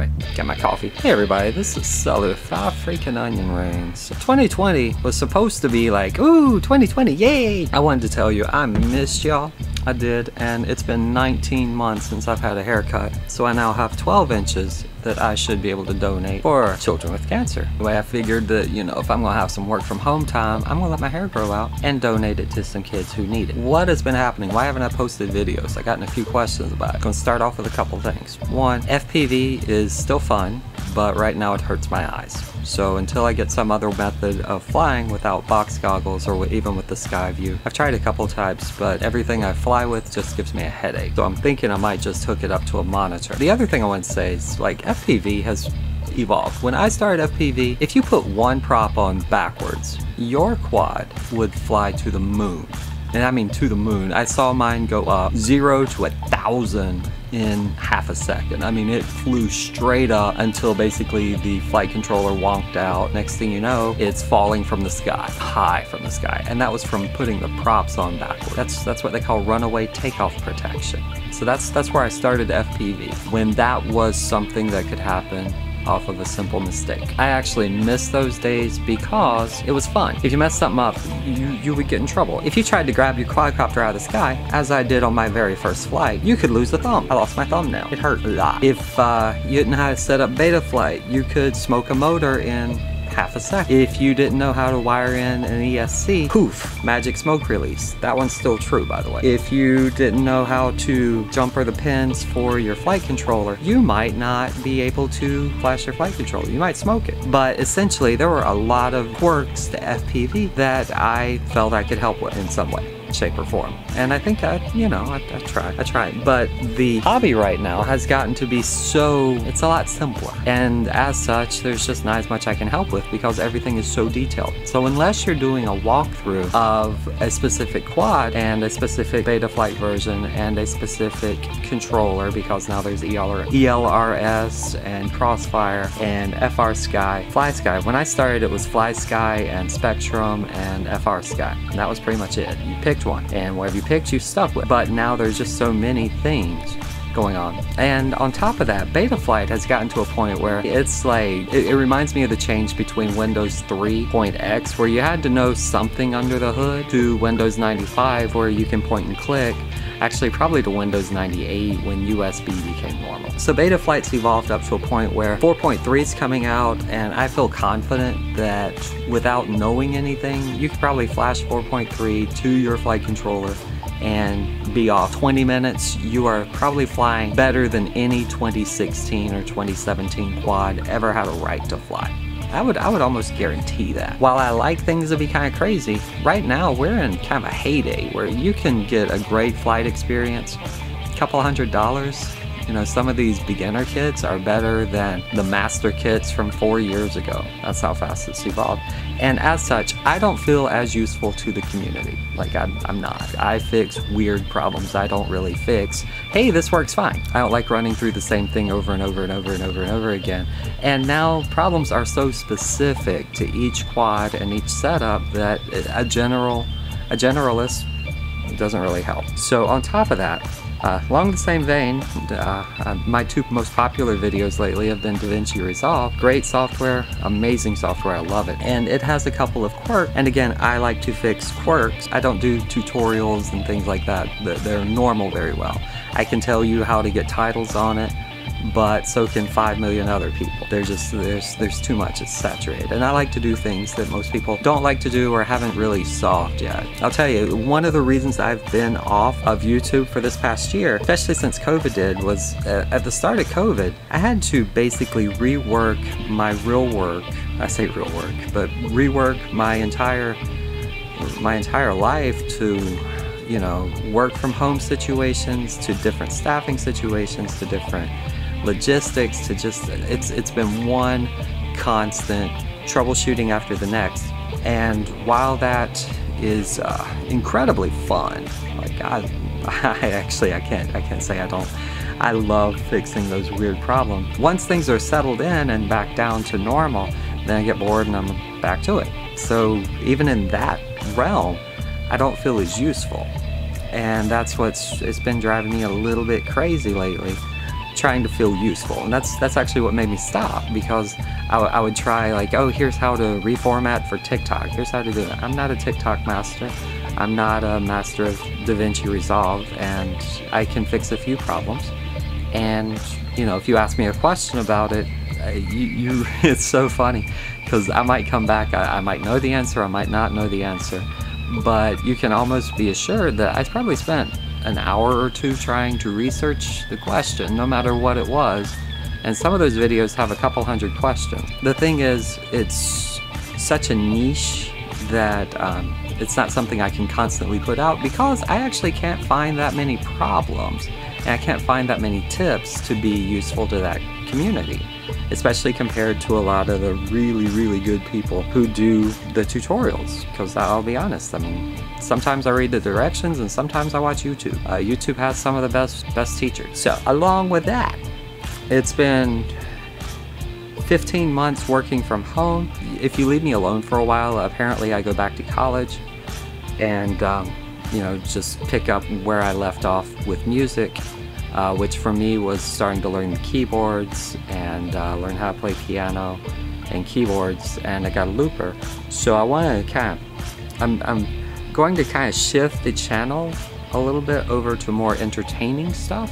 Anyway, get my coffee. Hey everybody, this is Salud. Freaking onion rings. 2020 was supposed to be like, ooh, 2020, yay! I wanted to tell you, I missed y'all. I did, and it's been 19 months since I've had a haircut, so I now have 12 inches that I should be able to donate for children with cancer. Anyway, I figured that, you know, if I'm gonna have some work from home time, I'm gonna let my hair grow out and donate it to some kids who need it. What has been happening? Why haven't I posted videos? I gotten a few questions about it. I'm gonna start off with a couple things. One, FPV is still fun, but right now it hurts my eyes. So until I get some other method of flying without box goggles or even with the sky view, I've tried a couple times, but everything I fly with just gives me a headache. So I'm thinking I might just hook it up to a monitor. The other thing I want to say is, like, FPV has evolved. When I started FPV, if you put one prop on backwards, your quad would fly to the moon. And I mean to the moon. I saw mine go up 0 to 1,000 in half a second. I mean, it flew straight up until basically the flight controller wonked out. Next thing you know, it's falling from the sky, high from the sky. And that was from putting the props on backward. That's what they call runaway takeoff protection. So that's where I started FPV, when that was something that could happen off of a simple mistake. I actually miss those days because it was fun. If you messed something up, you would get in trouble. If you tried to grab your quadcopter out of the sky, as I did on my very first flight, you could lose a thumb. I lost my thumbnail. It hurt a lot. If you didn't know how to set up beta flight, you could smoke a motor in half a second. If you didn't know how to wire in an ESC, poof, magic smoke release. That one's still true, by the way. If you didn't know how to jumper the pins for your flight controller, you might not be able to flash your flight controller. You might smoke it. But essentially, there were a lot of quirks to FPV that I felt I could help with in some way, shape, or form. And I think I tried. But the hobby right now has gotten to be it's a lot simpler. And as such, there's just not as much I can help with because everything is so detailed. So unless you're doing a walkthrough of a specific quad and a specific beta flight version and a specific controller, because now there's ELRS and Crossfire and FR Sky, Fly Sky. When I started, it was Fly Sky and Spectrum and FR Sky. And that was pretty much it. You picked one, and whatever you picked, you stuck with. But now there's just so many things going on. And on top of that, Betaflight has gotten to a point where it's like, it reminds me of the change between Windows 3.x, where you had to know something under the hood, to Windows 95, where you can point and click. Actually, probably to Windows 98 when USB became normal. So Betaflight's evolved up to a point where 4.3 is coming out, and I feel confident that without knowing anything, you could probably flash 4.3 to your flight controller and be off. 20 minutes, you are probably flying better than any 2016 or 2017 quad ever had a right to fly. I would almost guarantee that. While I like things to be kind of crazy, right now we're in kind of a heyday where you can get a great flight experience, a couple $100. You know, some of these beginner kits are better than the master kits from 4 years ago. That's how fast it's evolved. And as such, I don't feel as useful to the community. Like, I'm not. I fix weird problems I don't really fix. Hey, this works fine. I don't like running through the same thing over and over and over and over and over again. And now problems are so specific to each quad and each setup that a generalist doesn't really help. So on top of that, along the same vein, my two most popular videos lately have been DaVinci Resolve. Great software, amazing software, I love it. And it has a couple of quirks, and again, I like to fix quirks. I don't do tutorials and things like that. They're normal very well. I can tell you how to get titles on it, but so can 5 million other people. There's too much, it's saturated. And I like to do things that most people don't like to do or haven't really solved yet. I'll tell you, one of the reasons I've been off of YouTube for this past year, especially since COVID did, was at the start of COVID, I had to basically rework my real work. I say real work, but rework my entire life to, you know, work from home situations, to different staffing situations, to different logistics, to just, it's been one constant troubleshooting after the next. And while that is incredibly fun, like I can't say I don't. I love fixing those weird problems. Once things are settled in and back down to normal, then I get bored and I'm back to it. So even in that realm, I don't feel as useful. And that's it's been driving me a little bit crazy lately, trying to feel useful, and that's actually what made me stop, because I would try like, oh, here's how to reformat for TikTok, here's how to do it. I'm not a TikTok master, I'm not a master of DaVinci Resolve, and I can fix a few problems. And you know, if you ask me a question about it, it's so funny, because I might come back, I might know the answer, I might not know the answer, but you can almost be assured that I probably spent an hour or two trying to research the question, no matter what it was. And some of those videos have a couple hundred questions. The thing is, it's such a niche that it's not something I can constantly put out, because I actually can't find that many problems, and I can't find that many tips to be useful to that community, especially compared to a lot of the really good people who do the tutorials. Because I'll be honest, I mean, sometimes I read the directions and sometimes I watch YouTube. YouTube has some of the best teachers. So along with that, it's been 15 months working from home. If you leave me alone for a while, apparently I go back to college and you know, just pick up where I left off with music, which for me was starting to learn the keyboards and learn how to play piano and keyboards, and I got a looper. So I want to I'm going to kind of shift the channel a little bit over to more entertaining stuff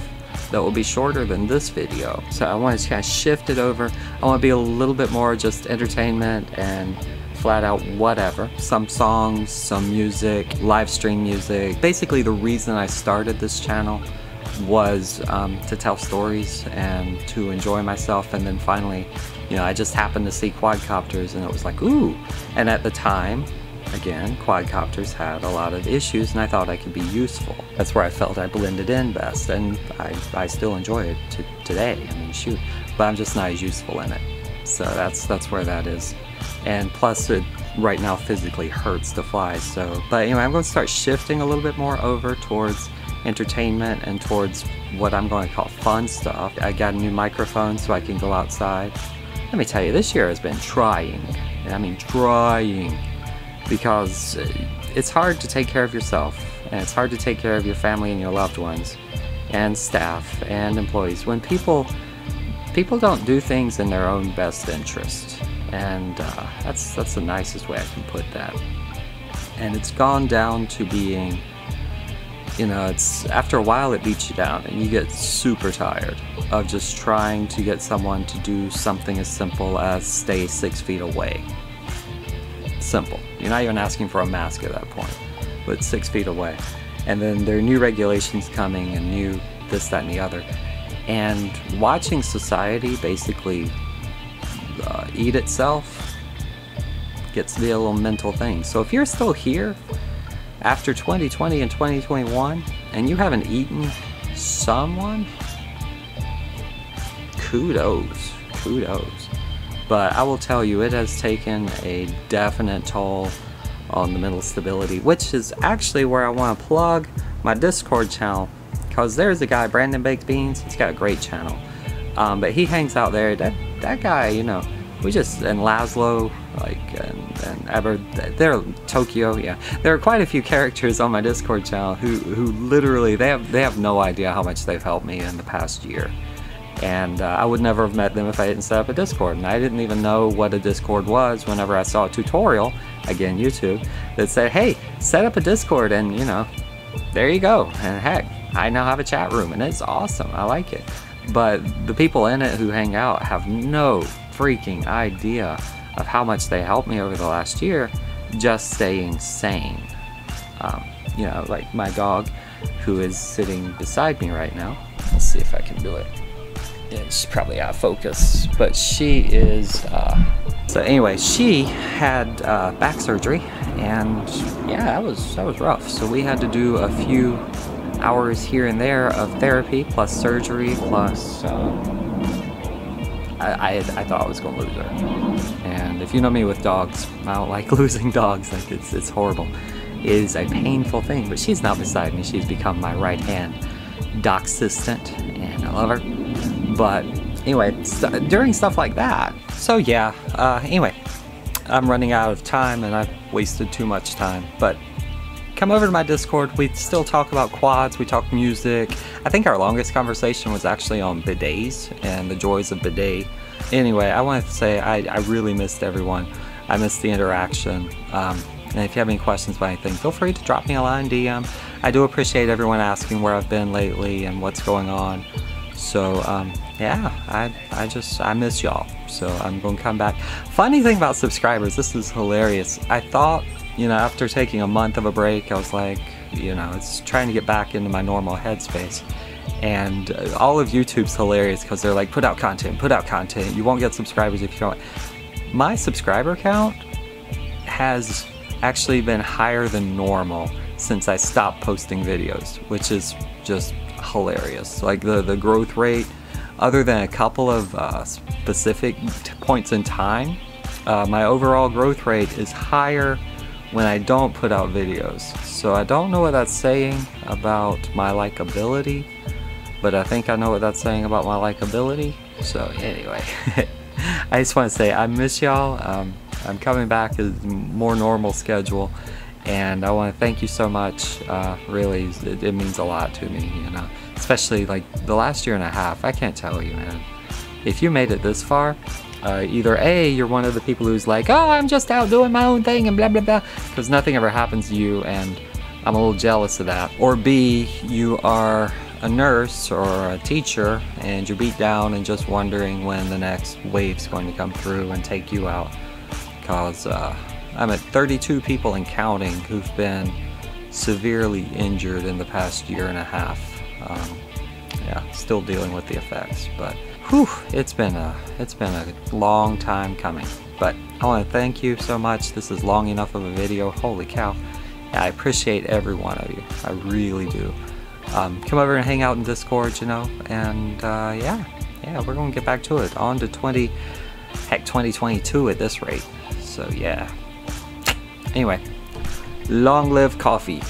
that will be shorter than this video. So I want to kind of shift it over. I want to be a little bit more just entertainment and flat out whatever. Some songs, some music, live stream music. Basically the reason I started this channel was to tell stories and to enjoy myself, and then finally, you know, I just happened to see quadcopters and it was like, ooh. And at the time, again, quadcopters had a lot of issues and I thought I could be useful. That's where I felt I blended in best, and I still enjoy it today. I mean, shoot, but I'm just not as useful in it. So that's where that is. And plus it right now physically hurts to fly. So, but anyway, I'm going to start shifting a little bit more over towards entertainment and towards what I'm going to call fun stuff. I got a new microphone so I can go outside. Let me tell you, this year has been trying, and I mean trying, because it's hard to take care of yourself, and it's hard to take care of your family and your loved ones and staff and employees when people don't do things in their own best interest. And that's the nicest way I can put that. And it's gone down to being, you know, it's after a while it beats you down and you get super tired of just trying to get someone to do something as simple as stay 6 feet away. Simple. You're not even asking for a mask at that point, but 6 feet away. And then there are new regulations coming and new this, that, and the other. And watching society basically eat itself gets to be a little mental thing. So if you're still here after 2020 and 2021 and you haven't eaten someone, kudos. But I will tell you, it has taken a definite toll on the mental stability, which is actually where I want to plug my Discord channel, because there's a guy, Brandon Baked Beans. He's got a great channel, but he hangs out there. That guy, you know, we just, and Laszlo, like, and ever there, Tokyo, yeah, there are quite a few characters on my Discord channel who literally they have no idea how much they've helped me in the past year. And I would never have met them if I didn't set up a Discord, and I didn't even know what a Discord was whenever I saw a tutorial, again YouTube, that said, hey, set up a Discord, and you know, there you go. And heck, I now have a chat room and it's awesome, I like it. But the people in it who hang out have no freaking idea of how much they helped me over the last year just staying sane. You know, like my dog, who is sitting beside me right now. Let's see if I can do it. It's probably out of focus, but she is, so anyway, she had back surgery, and yeah, that was rough. So we had to do a few hours here and there of therapy, plus surgery, plus, I thought I was gonna lose her. And if you know me with dogs, I don't like losing dogs, like it's horrible. It is a painful thing, but she's now beside me. She's become my right-hand doc assistant, and I love her. But anyway, during stuff like that, so yeah, anyway, I'm running out of time and I've wasted too much time, but come over to my Discord. We still talk about quads, we talk music. I think our longest conversation was actually on bidets and the joys of bidet. Anyway, I wanted to say I really missed everyone. I missed the interaction. And if you have any questions about anything, feel free to drop me a line, DM. I do appreciate everyone asking where I've been lately and what's going on. So yeah, I miss y'all. So I'm going to come back. Funny thing about subscribers, this is hilarious. I thought, you know, after taking a month of a break, I was like, you know, it's trying to get back into my normal headspace. And all of YouTube's hilarious because they're like, put out content, you won't get subscribers if you don't. My subscriber count has actually been higher than normal since I stopped posting videos, which is just hilarious. Like the growth rate, other than a couple of specific points in time, my overall growth rate is higher when I don't put out videos. So I don't know what that's saying about my likability, but I think I know what that's saying about my likability. So anyway, I just want to say I miss y'all. I'm coming back to a more normal schedule, and I want to thank you so much. Really, it means a lot to me, you know, especially like the last year and a half. I can't tell you, man. If you made it this far, either A, you're one of the people who's like, oh, I'm just out doing my own thing and blah blah blah, because nothing ever happens to you, and I'm a little jealous of that. Or B, you are a nurse or a teacher and you're beat down and just wondering when the next wave's going to come through and take you out. Because I'm at 32 people and counting who've been severely injured in the past year and a half. Yeah, still dealing with the effects, but whew, it's been a long time coming. But I want to thank you so much. This is long enough of a video. Holy cow. Yeah, I appreciate every one of you. I really do. Come over and hang out in Discord, you know, and yeah, we're gonna get back to it. On to 2022 at this rate. So yeah. Anyway, long live coffee.